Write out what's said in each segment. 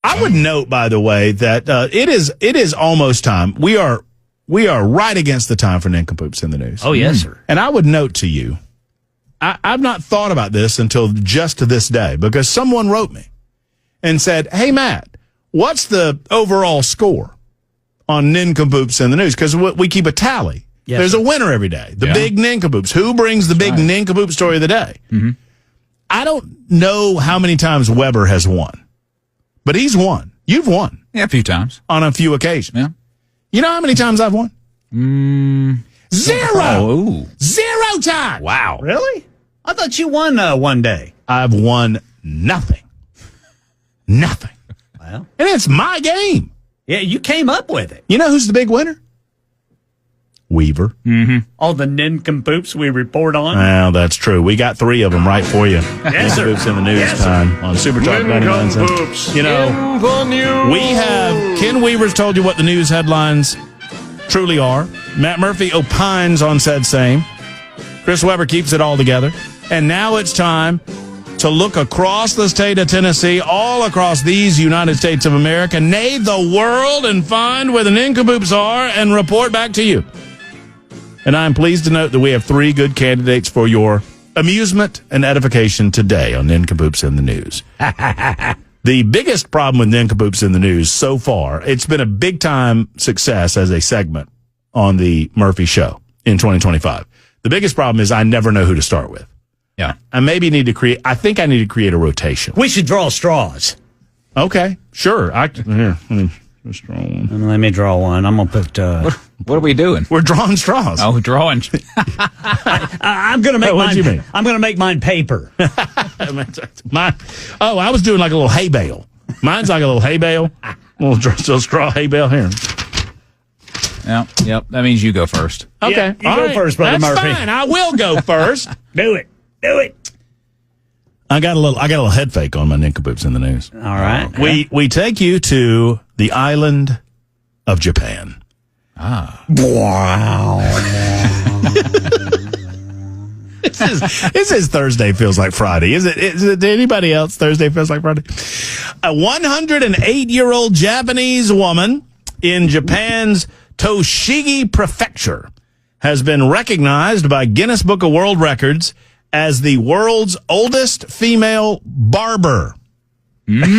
I would note, by the way, that it is almost time. We are right against the time for Nincompoops in the News. Oh, yes, sir. And I would note to you, I've not thought about this until just to this day, because someone wrote me and said, hey, Matt, what's the overall score on Nincompoops in the News? Because we keep a tally. Yes, There's sir. a winner every day. The big Nincompoops. Who brings the big Nincompoop story of the day? Mm-hmm. I don't know how many times Weber has won, but he's won. You've won. Yeah, a few times. On a few occasions. Yeah. You know how many times I've won? Zero. Oh. 0 times. Wow. Really? I thought you won one day. I've won nothing. Nothing. Well, And it's my game. yeah, you came up with it. You know who's the big winner? Weaver. All the Nincompoops we report on. Well, that's true. We got 3 of them right for you. Yes, sir. Nincompoops in the News Yes, sir. time on Super Talk 99 cents. You know, we have Ken Weaver's told you what the news headlines truly are. Matt Murphy opines on said same. Chris Weber keeps it all together. And now it's time to look across the state of Tennessee, all across these United States of America, nay, the world, and find where the Nincompoops are and report back to you. And I'm pleased to note that we have 3 good candidates for your amusement and edification today on Nincompoops in the News. The biggest problem with Nincompoops in the News so far, it's been a big-time success as a segment on the Murphy Show in 2025. The biggest problem is I never know who to start with. Yeah. I think I need to create a rotation. We should draw straws. Okay, sure. Here, let me just draw one. Let me draw one. I'm going to put... What are we doing? We're drawing straws. Oh, drawing. I'm going to make What'd you mean? I'm going to make mine paper. I was doing like a little hay bale. Mine's like a little hay bale. A little straw hay bale here. Yep. That means you go first. Okay. Yeah, you go first, Brother That's Murphy. fine. I will go first. Do it. I got a little head fake on my Nincompoops in the News. All right. We take you to the island of Japan. Wow. This is Thursday feels like Friday. Is it to anybody else Thursday feels like Friday? A 108-year-old Japanese woman in Japan's Tochigi Prefecture has been recognized by Guinness Book of World Records as the world's oldest female barber. There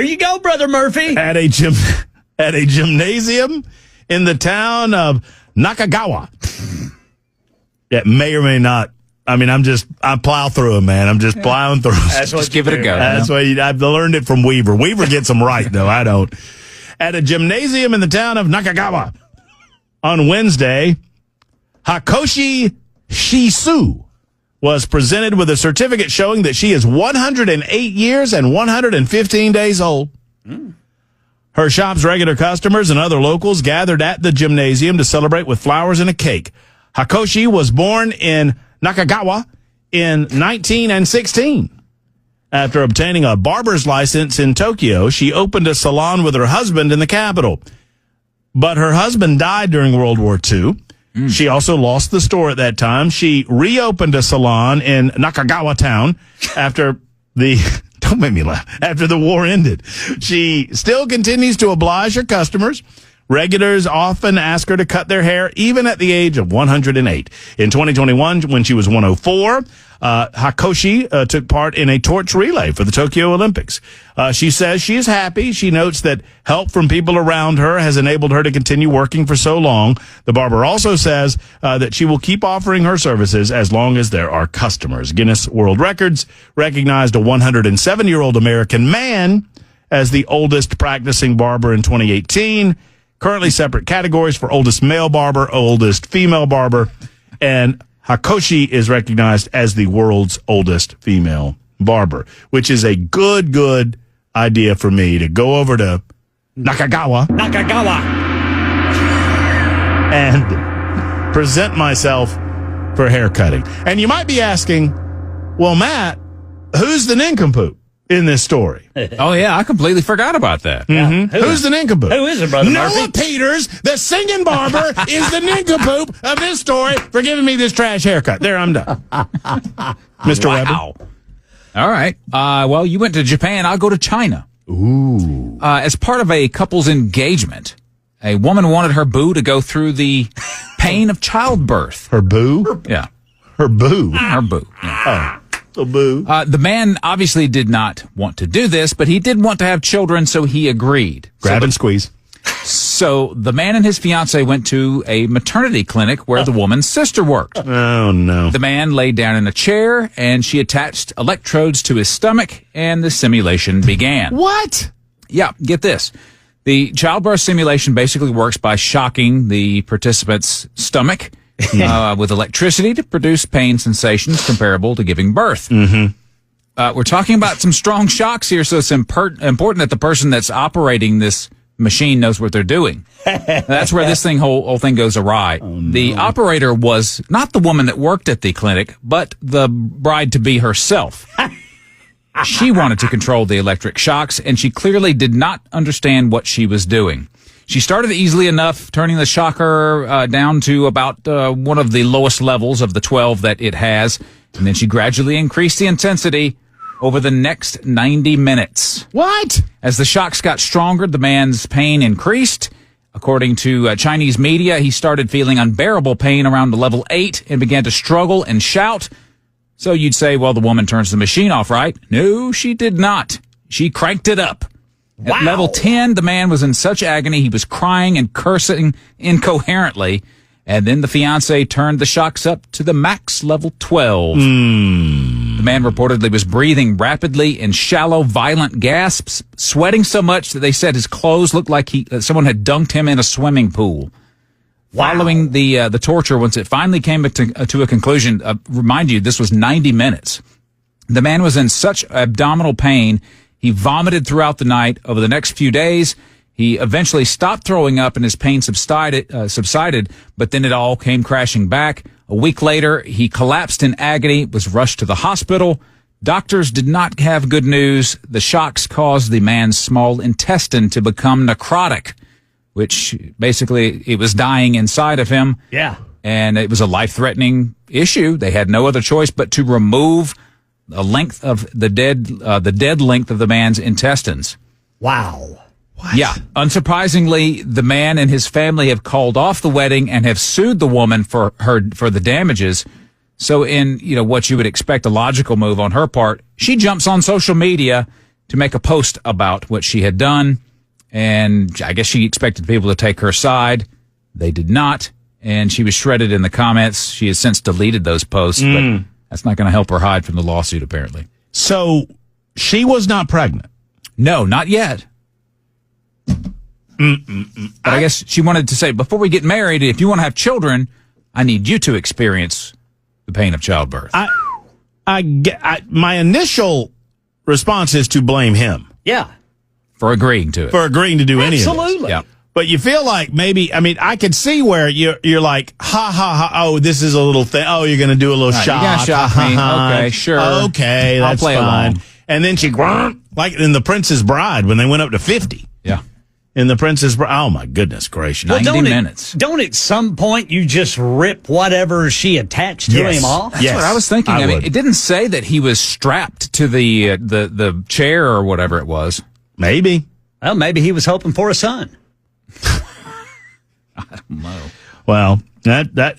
you go, Brother Murphy. At a gymnasium in the town of Nakagawa. It may or may not. I mean, I plow through them, man. I'm just plowing through them. Just give it a go. That's why I've learned it from Weaver. Weaver gets them right, though. I don't. At a gymnasium in the town of Nakagawa on Wednesday, Hakoshi Shisu was presented with a certificate showing that she is 108 years and 115 days old. Her shop's regular customers and other locals gathered at the gymnasium to celebrate with flowers and a cake. Hakoshi was born in Nakagawa in 1916. After obtaining a barber's license in Tokyo, she opened a salon with her husband in the capital. But her husband died during World War II. She also lost the store at that time. She reopened a salon in Nakagawa town after don't make me laugh, after the war ended. She still continues to oblige her customers. Regulars often ask her to cut their hair, even at the age of 108. In 2021, when she was 104, Hakoshi took part in a torch relay for the Tokyo Olympics. She says she is happy. She notes that help from people around her has enabled her to continue working for so long. The barber also says that she will keep offering her services as long as there are customers. Guinness World Records recognized a 107-year-old American man as the oldest practicing barber in 2018. Currently separate categories for oldest male barber, oldest female barber, and Hakoshi is recognized as the world's oldest female barber, which is a good idea for me to go over to Nakagawa and present myself for hair cutting. And you might be asking, well, Matt, who's the nincompoop in this story? Oh, yeah, I completely forgot about that. Mm-hmm. Who's the nincompoop? Who is it, Brother Noah Murphy? Peters, the singing barber, is the nincompoop of this story for giving me this trash haircut. There, I'm done. Mr. Wow. Weber. All right. Well, you went to Japan. I'll go to China. Ooh. As part of a couple's engagement, a woman wanted her boo to go through the pain of childbirth. Her boo? Yeah. Her boo? Her boo. Yeah. The boo. The man obviously did not want to do this, but he did want to have children, so he agreed. Grab and squeeze. So the man and his fiancée went to a maternity clinic where the woman's sister worked. Oh, no. The man laid down in a chair, and she attached electrodes to his stomach, and the simulation began. What? Yeah, get this. The childbirth simulation basically works by shocking the participant's stomach with electricity to produce pain sensations comparable to giving birth. Mm-hmm. We're talking about some strong shocks here, so it's important that the person that's operating this machine knows what they're doing. That's where this whole thing goes awry. Oh, no. The operator was not the woman that worked at the clinic, but the bride-to-be herself. She wanted to control the electric shocks, and she clearly did not understand what she was doing. She started easily enough, turning the shocker down to about one of the lowest levels of the 12 that it has, and then she gradually increased the intensity over the next 90 minutes. What? As the shocks got stronger, the man's pain increased. According to Chinese media, he started feeling unbearable pain around level 8 and began to struggle and shout. So you'd say, well, the woman turns the machine off, right? No, she did not. She cranked it up. Wow. At level 10, the man was in such agony, he was crying and cursing incoherently. And then the fiancé turned the shocks up to the max level 12. The man reportedly was breathing rapidly in shallow, violent gasps, sweating so much that they said his clothes looked like someone had dunked him in a swimming pool. Wow. Following the torture, once it finally came to a conclusion, remind you, this was 90 minutes. The man was in such abdominal pain, he vomited throughout the night. Over the next few days, he eventually stopped throwing up and his pain subsided, but then it all came crashing back. A week later, he collapsed in agony, was rushed to the hospital. Doctors did not have good news. The shocks caused the man's small intestine to become necrotic, which basically it was dying inside of him. Yeah. And it was a life-threatening issue. They had no other choice but to remove the length of the dead length of the man's intestines. Wow. What? Yeah. Unsurprisingly, the man and his family have called off the wedding and have sued the woman for the damages. So in, what you would expect a logical move on her part, she jumps on social media to make a post about what she had done. And I guess she expected people to take her side. They did not. And she was shredded in the comments. She has since deleted those posts, but that's not going to help her hide from the lawsuit, apparently. So she was not pregnant? No, not yet. But I guess she wanted to say, before we get married, if you want to have children, I need you to experience the pain of childbirth. My initial response is to blame him. Yeah. For agreeing to it. For agreeing to do any of this. Absolutely. Yeah. But you feel like maybe, I could see where you're like, ha, ha, ha, oh, this is a little thing. Oh, you're going to do a little Right, shock. you're gonna shock ha, me. ha, ha. Okay, sure. Okay, I'll that's play fine. along. And then she, like in The Princess Bride, when they went up to 50. Yeah. In The Princess Bride, oh my goodness gracious. Well, 90 minutes. Don't at some point you just rip whatever she attached to him off? That's what I was thinking. I mean, it didn't say that he was strapped to the chair or whatever it was. Maybe. Well, maybe he was hoping for a son. I don't know. Well,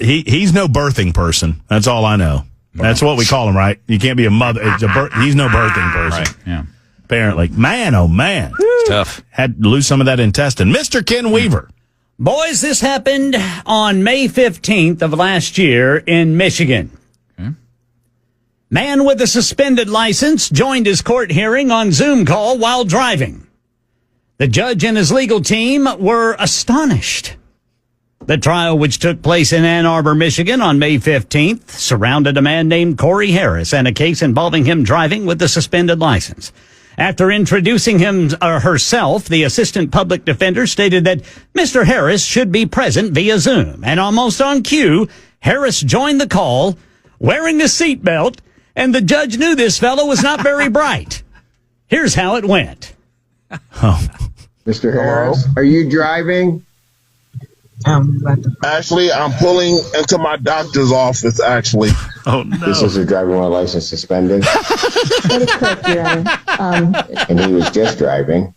he's no birthing person. That's all I know. That's what we call him, right? You can't be a mother. He's no birthing person. Right. Yeah. Apparently. Man, oh man. It's tough. Had to lose some of that intestine. Mr. Ken Weaver. Boys, this happened on May 15th of last year in Michigan. Okay. Man with a suspended license joined his court hearing on Zoom call while driving. The judge and his legal team were astonished. The trial, which took place in Ann Arbor, Michigan on May 15th, surrounded a man named Corey Harris and a case involving him driving with a suspended license. After introducing herself, the assistant public defender stated that Mr. Harris should be present via Zoom. And almost on cue, Harris joined the call wearing a seatbelt, and the judge knew this fellow was not very bright. Here's how it went. Oh. Mr. Harris, are you driving? Actually, I'm pulling into my doctor's office, actually. Oh, no. This is your driving while license suspended. That is correct, Your Honor. And he was just driving.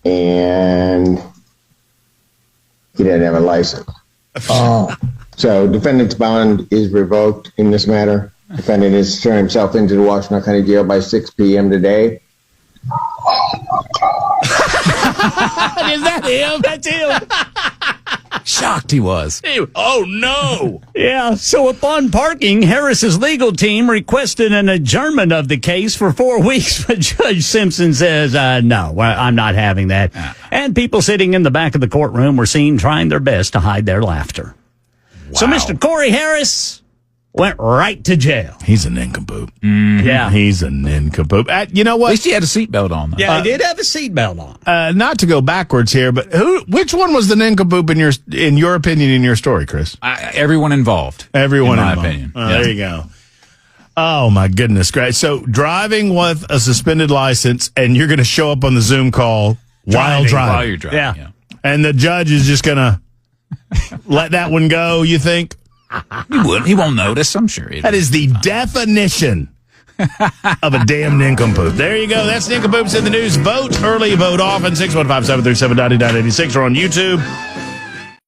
And he didn't have a license. So defendant's bond is revoked in this matter. Defendant has turned himself into the Washington County Jail by 6 p.m. today. Is that him? That's him. Shocked he was. Oh, no. Yeah, so upon parking, Harris's legal team requested an adjournment of the case for 4 weeks, but Judge Simpson says, no, I'm not having that. And people sitting in the back of the courtroom were seen trying their best to hide their laughter. Wow. So Mr. Corey Harris went right to jail. He's a nincompoop. Mm-hmm. Yeah. He's a nincompoop. You know what? At least he had a seatbelt on, though. Yeah, he did have a seatbelt on. Not to go backwards here, but which one was the nincompoop in your opinion, in your story, Chris? Everyone involved. Everyone in my involved. opinion. Oh, there you go. Oh, my goodness. Great. So driving with a suspended license, and you're going to show up on the Zoom call while driving. While you're driving, yeah. And the judge is just going to let that one go, you think? He won't notice, I'm sure. That is the definition of a damn nincompoop. There you go. That's Nincompoops in the News. Vote early, vote often. 615-737-9986 or on YouTube.